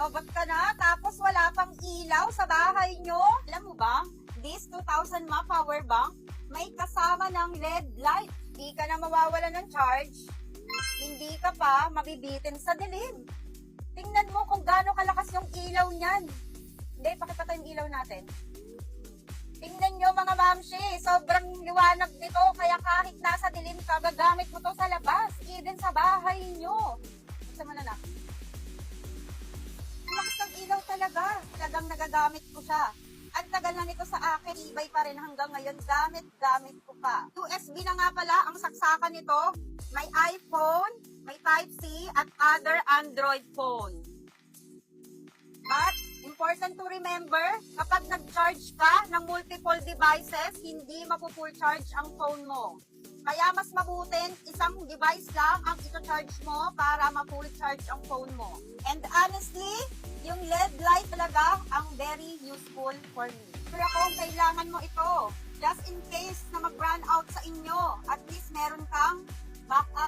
lobot ka na, tapos wala pang ilaw sa bahay nyo. Alam mo ba, this 2,000 mAh power bank, may kasama ng LED light. Di ka na mawawala ng charge. Hindi ka pa mabibitin sa dilim. Tingnan mo kung gaano kalakas yung ilaw niyan. Hindi, pakipatay yung ilaw natin. Tingnan nyo mga mamshi, sobrang liwanag nito, kaya kahit nasa dilim ka, gagamit mo to sa labas, even sa bahay nyo. Sama na na. Ang lakas ng ilaw talaga. Talagang nagagamit ko siya. Ang tagal na nito sa akin, ibay pa rin hanggang ngayon, gamit ko pa. USB na nga pala ang saksakan nito. May iPhone, may Type-C, at other Android phone. But, important to remember, kapag nag-charge ka ng multiple devices, hindi mapu-full charge ang phone mo. Kaya mas mabutin, isang device lang ang ito-charge mo para ma-full charge ang phone mo. And honestly, yung LED light talaga ang very useful for me. Pero kung kailangan mo ito, just in case na mag-run out sa inyo, at least meron kang backup